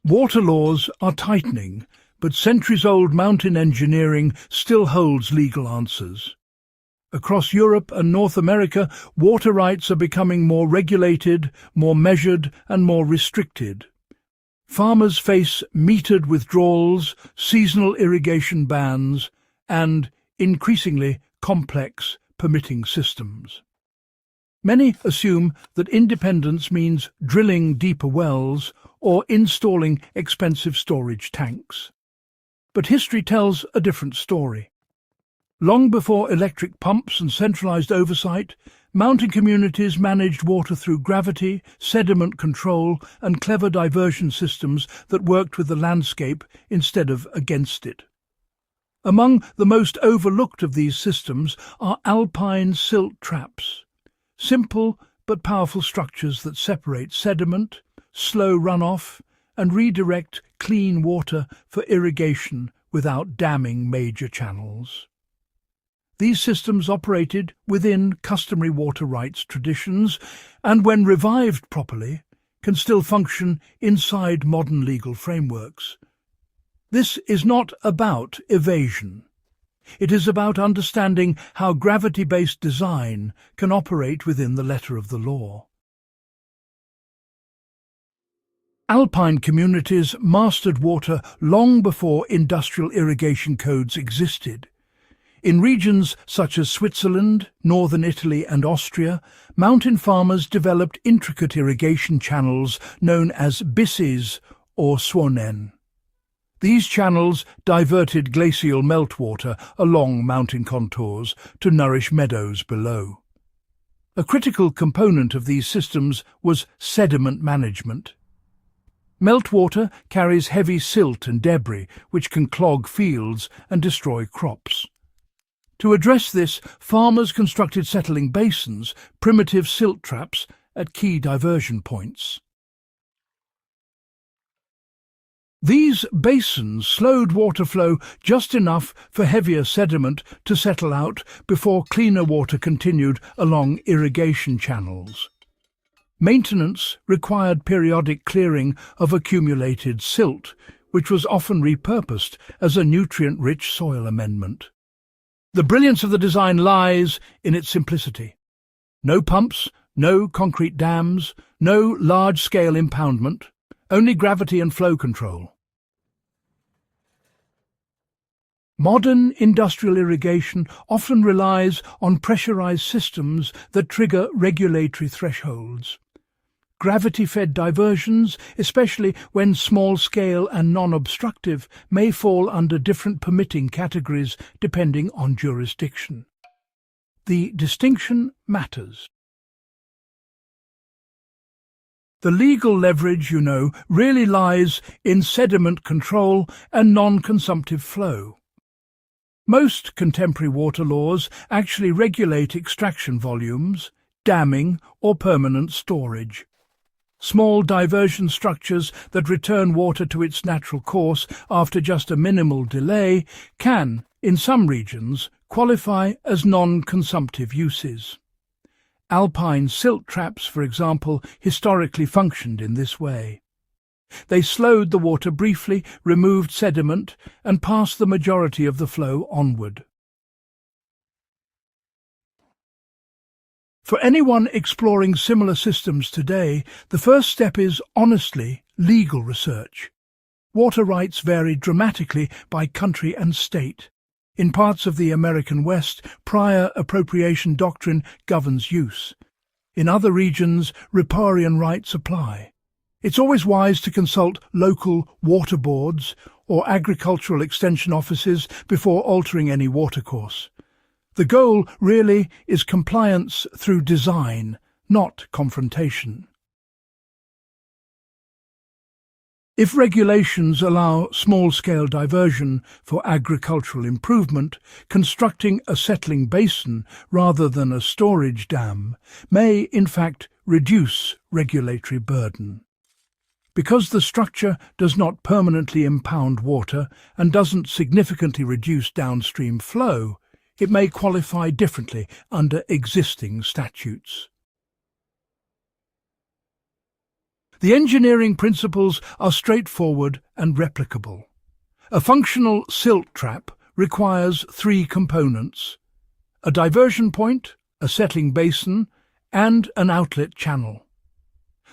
Water laws are tightening, but centuries-old mountain engineering still holds legal answers. Across Europe and North America, water rights are becoming more regulated, more measured and more restricted. Farmers face metered withdrawals, seasonal irrigation bans, and, increasingly, complex permitting systems. Many assume that independence means drilling deeper wells or installing expensive storage tanks. But history tells a different story. Long before electric pumps and centralized oversight, mountain communities managed water through gravity, sediment control, and clever diversion systems that worked with the landscape instead of against it. Among the most overlooked of these systems are alpine silt traps, simple but powerful structures that separate sediment, slow runoff, and redirect clean water for irrigation without damming major channels. These systems operated within customary water rights traditions and, when revived properly, can still function inside modern legal frameworks. This is not about evasion. It is about understanding how gravity-based design can operate within the letter of the law. Alpine communities mastered water long before industrial irrigation codes existed. In regions such as Switzerland, northern Italy and Austria, mountain farmers developed intricate irrigation channels known as basins or swanen. These channels diverted glacial meltwater along mountain contours to nourish meadows below. A critical component of these systems was sediment management. Meltwater carries heavy silt and debris which can clog fields and destroy crops. To address this, farmers constructed settling basins, primitive silt traps, at key diversion points. These basins slowed water flow just enough for heavier sediment to settle out before cleaner water continued along irrigation channels. Maintenance required periodic clearing of accumulated silt, which was often repurposed as a nutrient-rich soil amendment. The brilliance of the design lies in its simplicity. No pumps, no concrete dams, no large-scale impoundment, only gravity and flow control. Modern industrial irrigation often relies on pressurized systems that trigger regulatory thresholds. Gravity-fed diversions, especially when small-scale and non-obstructive, may fall under different permitting categories depending on jurisdiction. The distinction matters. The legal leverage, really lies in sediment control and non-consumptive flow. Most contemporary water laws actually regulate extraction volumes, damming, or permanent storage. Small diversion structures that return water to its natural course after just a minimal delay can, in some regions, qualify as non-consumptive uses. Alpine silt traps, for example, historically functioned in this way. They slowed the water briefly, removed sediment, and passed the majority of the flow onward. For anyone exploring similar systems today, the first step is, honestly, legal research. Water rights vary dramatically by country and state. In parts of the American West, prior appropriation doctrine governs use. In other regions, riparian rights apply. It's always wise to consult local water boards or agricultural extension offices before altering any watercourse. The goal really is compliance through design, not confrontation. If regulations allow small-scale diversion for agricultural improvement, constructing a settling basin rather than a storage dam may, in fact, reduce regulatory burden. Because the structure does not permanently impound water and doesn't significantly reduce downstream flow, it may qualify differently under existing statutes. The engineering principles are straightforward and replicable. A functional silt trap requires three components: a diversion point, a settling basin, and an outlet channel.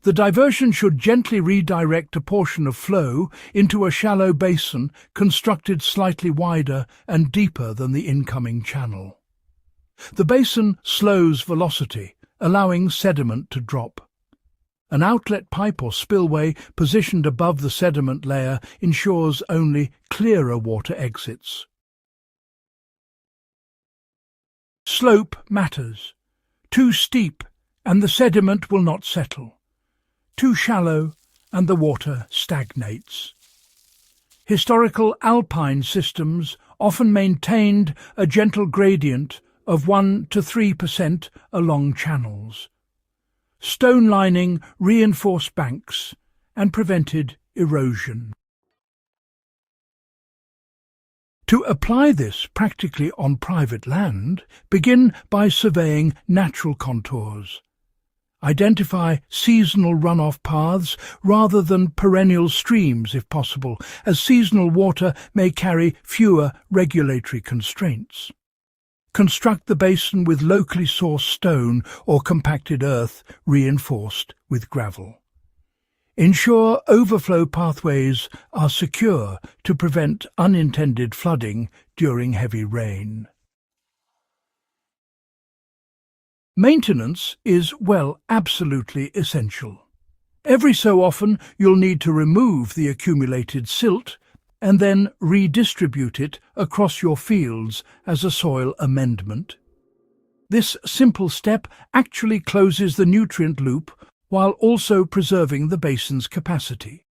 The diversion should gently redirect a portion of flow into a shallow basin constructed slightly wider and deeper than the incoming channel. The basin slows velocity, allowing sediment to drop. An outlet pipe or spillway positioned above the sediment layer ensures only clearer water exits. Slope matters. Too steep and the sediment will not settle. Too shallow and the water stagnates. Historical alpine systems often maintained a gentle gradient of 1 to 3% along channels. Stone lining reinforced banks and prevented erosion. To apply this practically on private land, begin by surveying natural contours. Identify seasonal runoff paths rather than perennial streams if possible, as seasonal water may carry fewer regulatory constraints. Construct the basin with locally sourced stone or compacted earth reinforced with gravel. Ensure overflow pathways are secure to prevent unintended flooding during heavy rain. Maintenance is, well, absolutely essential. Every so often you'll need to remove the accumulated silt and then redistribute it across your fields as a soil amendment. This simple step actually closes the nutrient loop while also preserving the basin's capacity.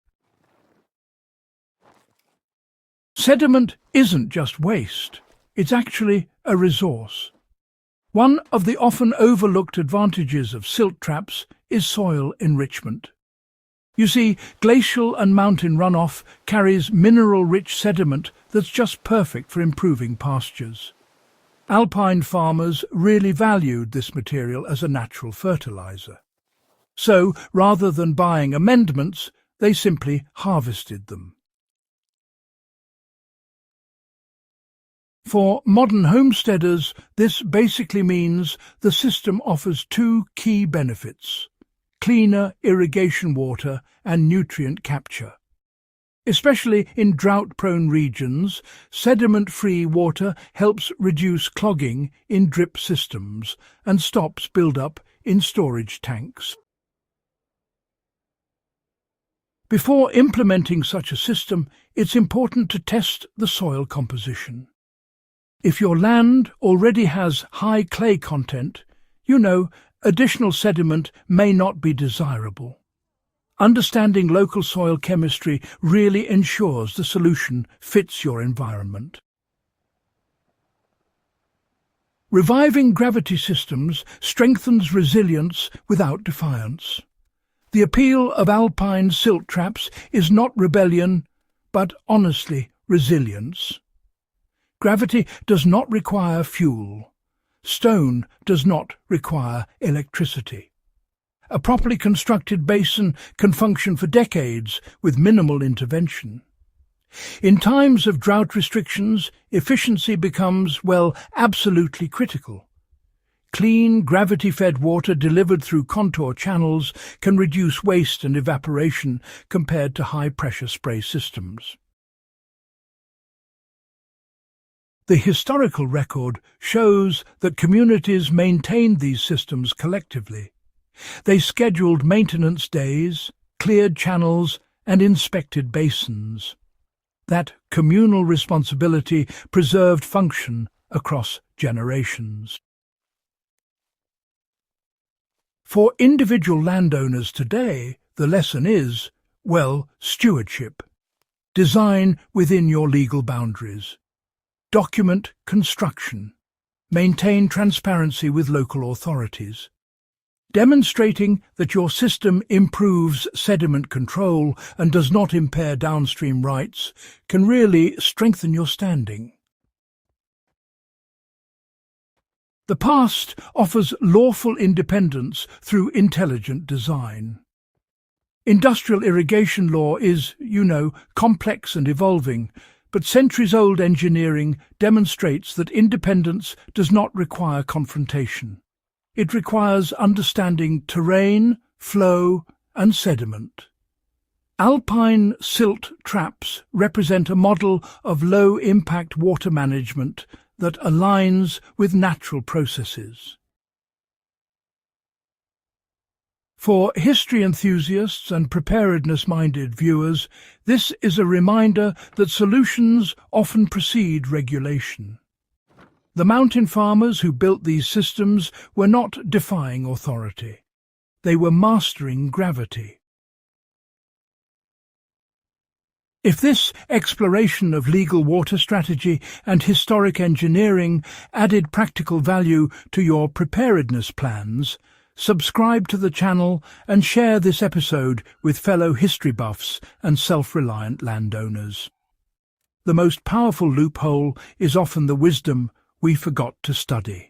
Sediment isn't just waste, it's actually a resource. One of the often overlooked advantages of silt traps is soil enrichment. You see, glacial and mountain runoff carries mineral-rich sediment that's just perfect for improving pastures. Alpine farmers really valued this material as a natural fertilizer. So, rather than buying amendments, they simply harvested them. For modern homesteaders, this basically means the system offers two key benefits: cleaner irrigation water and nutrient capture. Especially in drought-prone regions, sediment-free water helps reduce clogging in drip systems and stops build-up in storage tanks. Before implementing such a system, it's important to test the soil composition. If your land already has high clay content, additional sediment may not be desirable. Understanding local soil chemistry really ensures the solution fits your environment. Reviving gravity systems strengthens resilience without defiance. The appeal of alpine silt traps is not rebellion, but honestly resilience. Gravity does not require fuel. Stone does not require electricity. A properly constructed basin can function for decades with minimal intervention. In times of drought restrictions, efficiency becomes, absolutely critical. Clean, gravity-fed water delivered through contour channels can reduce waste and evaporation compared to high-pressure spray systems. The historical record shows that communities maintained these systems collectively. They scheduled maintenance days, cleared channels, and inspected basins. That communal responsibility preserved function across generations. For individual landowners today, the lesson is, stewardship. Design within your legal boundaries. Document construction. Maintain transparency with local authorities. Demonstrating that your system improves sediment control and does not impair downstream rights can really strengthen your standing. The past offers lawful independence through intelligent design. Industrial irrigation law is, complex and evolving, but centuries-old engineering demonstrates that independence does not require confrontation. It requires understanding terrain, flow, and sediment. Alpine silt traps represent a model of low-impact water management that aligns with natural processes. For history enthusiasts and preparedness-minded viewers, this is a reminder that solutions often precede regulation. The mountain farmers who built these systems were not defying authority. They were mastering gravity. If this exploration of legal water strategy and historic engineering added practical value to your preparedness plans, subscribe to the channel and share this episode with fellow history buffs and self-reliant landowners. The most powerful loophole is often the wisdom we forgot to study.